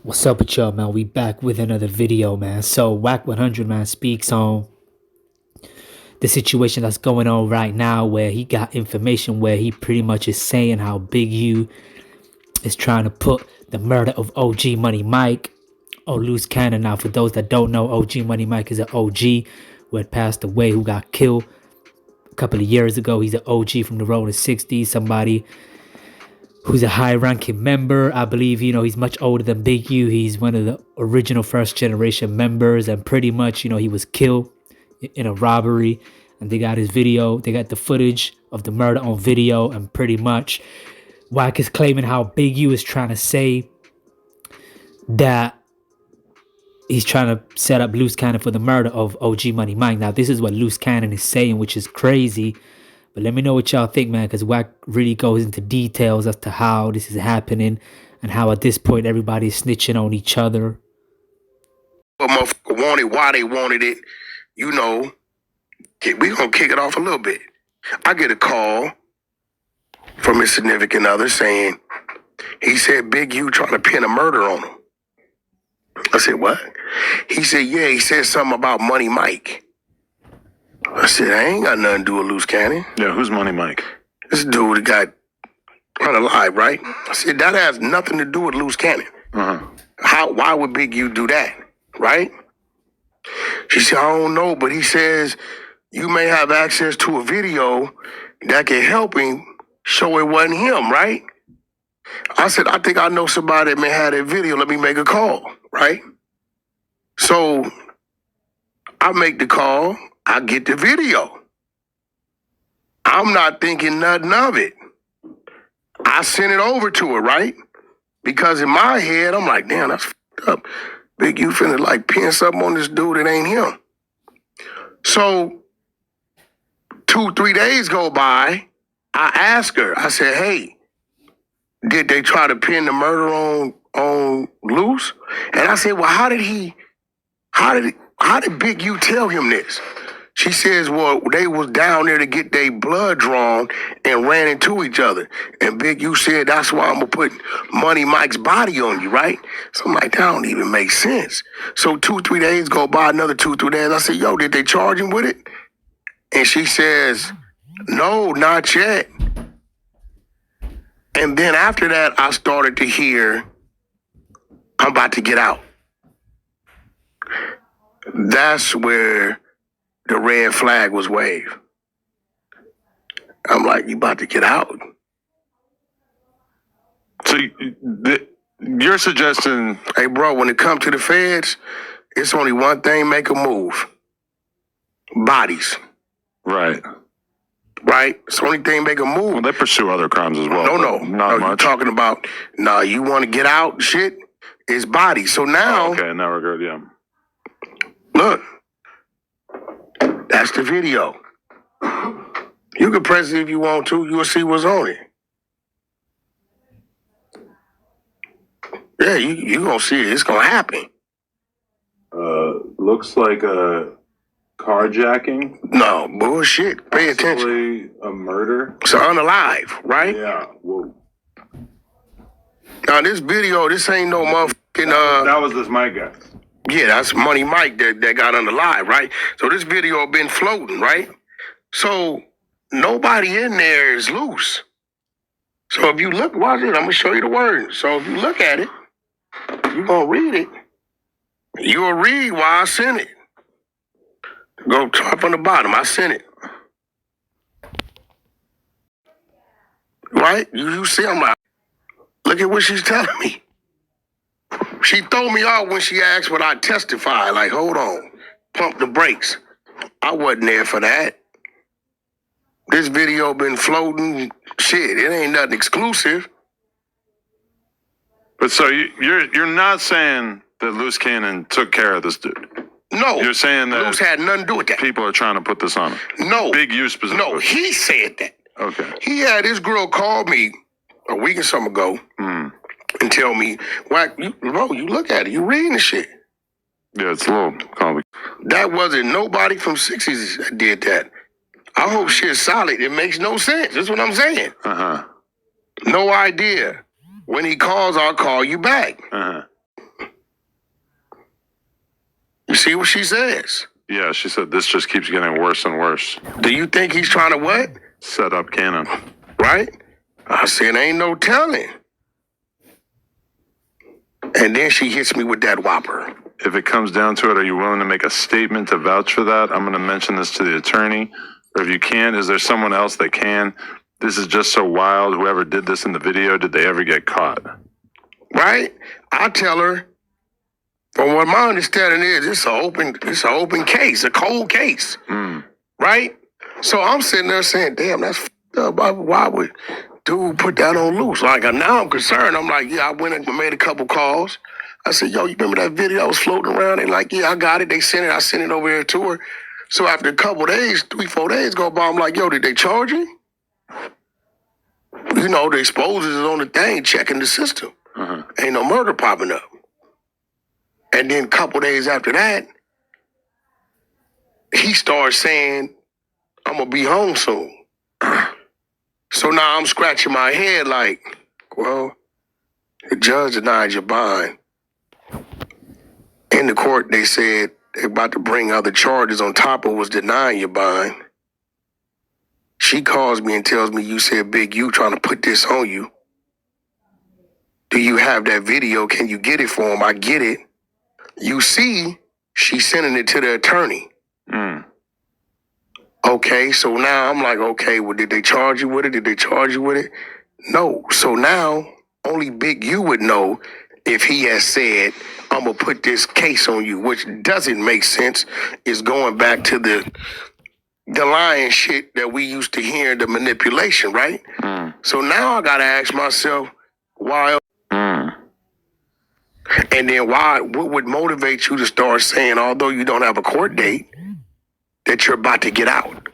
What's up with y'all, man? We back with another video, man. So Wack 100, man, speaks on the situation that's going on right now, where he got information where he pretty much is saying how Big U is trying to put the murder of OG Money Mike on loose cannon. Now, for those that don't know, OG Money Mike is an OG who had passed away, who got killed a couple of years ago. He's an OG from the ROLLIN 60s, somebody who's a high-ranking member. I believe, he's much older than Big U. He's one of the original first-generation members, and pretty much, he was killed in a robbery, and they got his video. They got the footage of the murder on video, and pretty much Wack is claiming how Big U is trying to say that he's trying to set up loose cannon for the murder of OG Money Mike. Now, this is what loose cannon is saying, which is crazy. But let me know what y'all think, man, because Wack really goes into details as to how this is happening and how at this point everybody's snitching on each other. But motherfucker wanted, why they wanted it, we gonna kick it off a little bit. I get a call from his significant other saying, he said Big U trying to pin a murder on him. I said, what? He said, yeah, he said something about Money Mike. I said, I ain't got nothing to do with loose cannon. Yeah, who's Money Mike? This dude that got unalive, right? I said, that has nothing to do with loose cannon. Why would Big U do that, right? She said, I don't know, but he says you may have access to a video that can help him show it wasn't him, right? I said, I think I know somebody that may have that video. Let me make a call, right? So I make the call. I get the video. I'm not thinking nothing of it. I sent it over to her, right? Because in my head, I'm like, damn, that's fucked up. Big U finna like pin something on this dude that ain't him. So 2-3 days go by. I ask her, I said, hey, did they try to pin the murder on LUCE? And I said, well, how did Big U tell him this? She says, well, they was down there to get their blood drawn and ran into each other. And Big U said, that's why I'm going to put Money Mike's body on you, right? So I'm like, that don't even make sense. So 2-3 days go by, another 2-3 days. I said, yo, did they charge him with it? And she says, no, not yet. And then after that, I started to hear, I'm about to get out. That's where the red flag was waved. I'm like, you about to get out? So you're suggesting... Hey, bro, when it comes to the feds, it's only one thing make a move. Bodies. Right. Right? It's the only thing make a move. Well, they pursue other crimes as well. No. Not much. You're talking about, you want to get out, shit, it's bodies. So now... Oh, okay, in that regard, yeah. Look. That's the video. You can press it if you want to. You'll see what's on it. Yeah, you gonna see it. It's gonna happen. Looks like a carjacking. No, bullshit. Pay attention. Possibly a murder. It's unalive, right? Yeah, whoa. Now, this video, this ain't no motherfucking... That was this my guy. Yeah, that's Money Mike that got unalive, right? So this video been floating, right? So nobody in there is loose. So if you look, watch it, I'm going to show you the words. So if you look at it, you're going to read it. You'll read why I sent it. Go top on the bottom, I sent it. Right? You see, I'm like, look at what she's telling me. She threw me off when she asked would I testify. Like, hold on, pump the brakes. I wasn't there for that. This video been floating. Shit, it ain't nothing exclusive. But so you're not saying that Loose Cannon took care of this dude? No. You're saying that LUCE had nothing to do with that. People are trying to put this on him? No. Big U specifically? No, he said that. Okay. He had this girl call me a week or something ago and tell me, Wack, you look at it, you reading the shit. Yeah, it's a little complicated. That wasn't nobody from 60s that did that. I hope shit's solid. It makes no sense. That's what I'm saying. No idea. When he calls, I'll call you back. You see what she says? Yeah, she said this just keeps getting worse and worse. Do you think he's trying to what? Set up Cannon. Right? I said, ain't no telling. And then she hits me with that whopper. If it comes down to it, are you willing to make a statement to vouch for that? I'm going to mention this to the attorney. Or if you can't, is there someone else that can? This is just so wild. Whoever did this in the video, did they ever get caught? Right? I tell her, from what my understanding is, it's an open case, a cold case. Right? So I'm sitting there saying, damn, that's f***ed up. Why would dude put that on loose? Like, now I'm concerned. I'm like, yeah, I went and made a couple calls. I said, yo, you remember that video that was floating around? They like, yeah, I got it. They sent it. I sent it over here to her. So after a couple days, 3-4 days go by, I'm like, yo, did they charge you? You know, the exposures is on the thing, checking the system. Ain't no murder popping up. And then a couple days after that, he starts saying, I'm going to be home soon. So now I'm scratching my head like, well, the judge denied your bond. In the court, they said they're about to bring other charges on top of what's denying your bond. She calls me and tells me, you said, Big U trying to put this on you. Do you have that video? Can you get it for him? I get it. You see, she's sending it to the attorney. Okay, so now I'm like, okay, well, did they charge you with it? Did they charge you with it? No. So now only Big U would know if he has said, I'm going to put this case on you, which doesn't make sense. It's going back to the lying shit that we used to hear, the manipulation, right? So now I got to ask myself, why? And then what would motivate you to start saying, although you don't have a court date, that you're about to get out?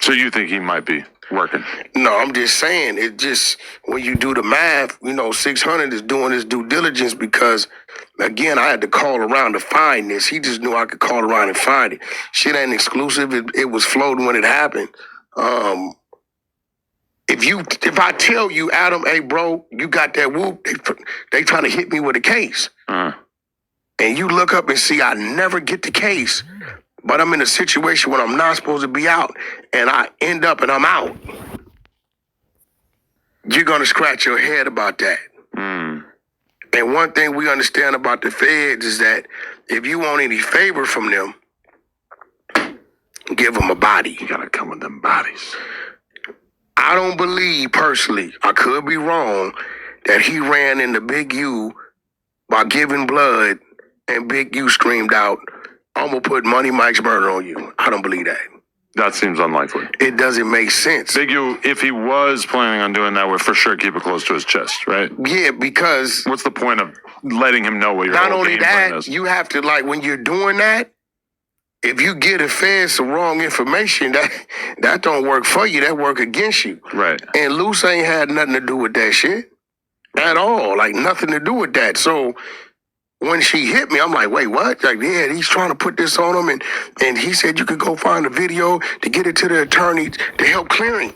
So you think he might be working? No, I'm just saying, it just, when you do the math, 600 is doing his due diligence because, again, I had to call around to find this. He just knew I could call around and find it. Shit ain't exclusive. It was floating when it happened. If I tell you, Adam, hey, bro, you got that whoop, they trying to hit me with a case. And you look up and see I never get the case, but I'm in a situation when I'm not supposed to be out, and I end up and I'm out. You're going to scratch your head about that. And one thing we understand about the feds is that if you want any favor from them, give them a body. You got to come with them bodies. I don't believe, personally, I could be wrong, that he ran into Big U by giving blood and Big U screamed out, I'm going to put Money Mike's murder on you. I don't believe that. That seems unlikely. It doesn't make sense. Big U, if he was planning on doing that, would for sure keep it close to his chest, right? Yeah, because... What's the point of letting him know what your not whole only game plan that, is? you have to, when you're doing that, if you get a fed some wrong information, that don't work for you. That work against you. Right. And LUCE ain't had nothing to do with that shit at all. Nothing to do with that. So when she hit me, I'm like, wait, what? Yeah, he's trying to put this on him. And he said you could go find a video to get it to the attorney to help clearing.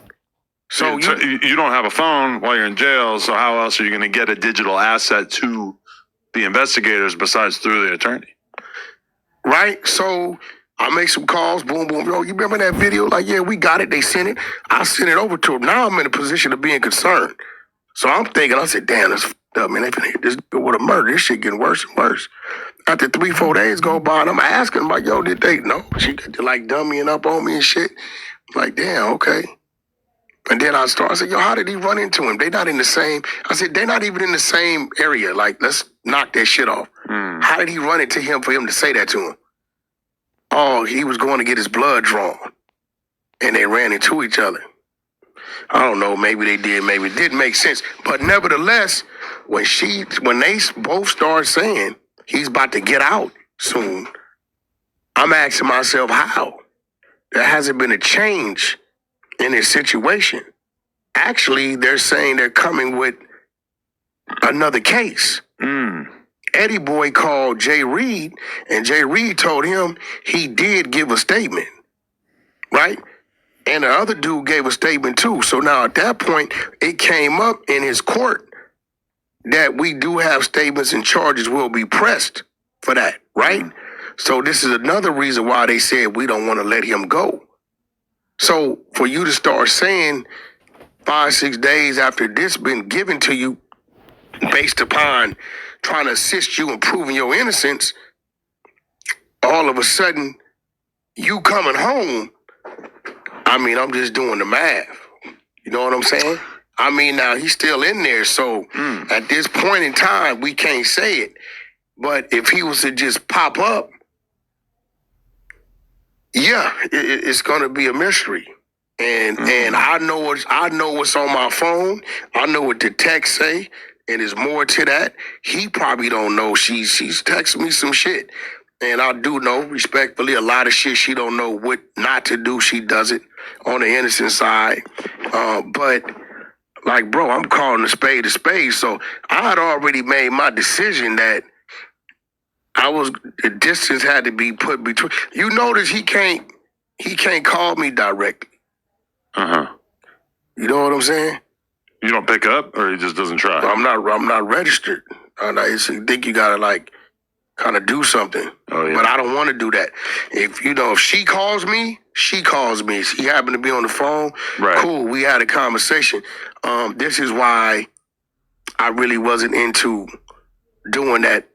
So you don't have a phone while you're in jail, so how else are you going to get a digital asset to the investigators besides through the attorney? Right? So I make some calls, boom, boom. Yo, you remember that video? Yeah, we got it. They sent it. I sent it over to him. Now I'm in a position of being concerned. So I'm thinking, I said, damn, that's f***ed up, man. They finna hit this with a murder. This shit getting worse and worse. After 3-4 days go by, and I'm asking him, yo, did they? No. She got to dummying up on me and shit. I'm like, damn, okay. And then I said, yo, how did he run into him? They not in the same, I said, they're not even in the same area. Let's knock that shit off. How did he run into him for him to say that to him? Oh, he was going to get his blood drawn. And they ran into each other. I don't know, maybe they did, maybe it didn't make sense. But nevertheless, when they both start saying he's about to get out soon, I'm asking myself how. There hasn't been a change in his situation. Actually, they're saying they're coming with another case. Eddie Boy called Jay Reed, and Jay Reed told him he did give a statement, right? And the other dude gave a statement too. So now at that point, it came up in his court that we do have statements and charges will be pressed for that, right? So this is another reason why they said we don't want to let him go. So for you to start saying 5-6 days after this been given to you based upon trying to assist you in proving your innocence, all of a sudden you coming home, I mean, I'm just doing the math. You know what I'm saying? I mean, now he's still in there, so at this point in time, we can't say it. But if he was to just pop up, yeah, it's gonna be a mystery. And I know what's on my phone. I know what the text say, and there's more to that. He probably don't know. She's texting me some shit. And I do know, respectfully, a lot of shit she don't know what not to do. She does it on the innocent side. But, like, bro, I'm calling a spade. So I had already made my decision that the distance had to be put between. You notice he can't call me directly. You know what I'm saying? You don't pick up, or he just doesn't try? I'm not registered. I think you gotta, like, kind of do something. Oh, yeah. But I don't want to do that. If she calls me, she calls me. She happened to be on the phone. Right. Cool. We had a conversation. This is why I really wasn't into doing that.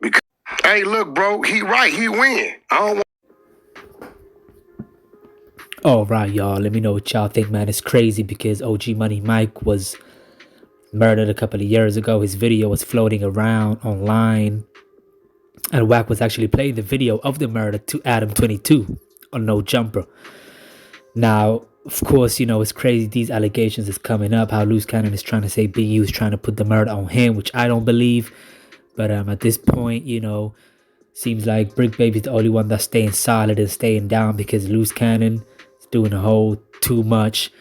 Because, hey, look, bro, he right. He win. I don't want. All right, y'all. Let me know what y'all think, man. It's crazy because OG Money Mike was murdered a couple of years ago. His video was floating around online, and Wack was actually playing the video of the murder to Adam 22 on No Jumper. Now, of course, you know, it's crazy. These allegations is coming up. How Loose Cannon is trying to say Big U is trying to put the murder on him, which I don't believe. But at this point, you know, seems like Brick Baby's the only one that's staying solid and staying down, because Loose Cannon is doing a whole too much.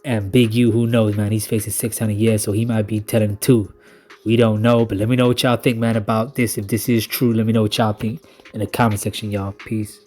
And Big U, who knows, man? He's facing 600 years, so he might be telling too. We don't know, but let me know what y'all think, man, about this. If this is true, let me know what y'all think in the comment section, y'all. Peace.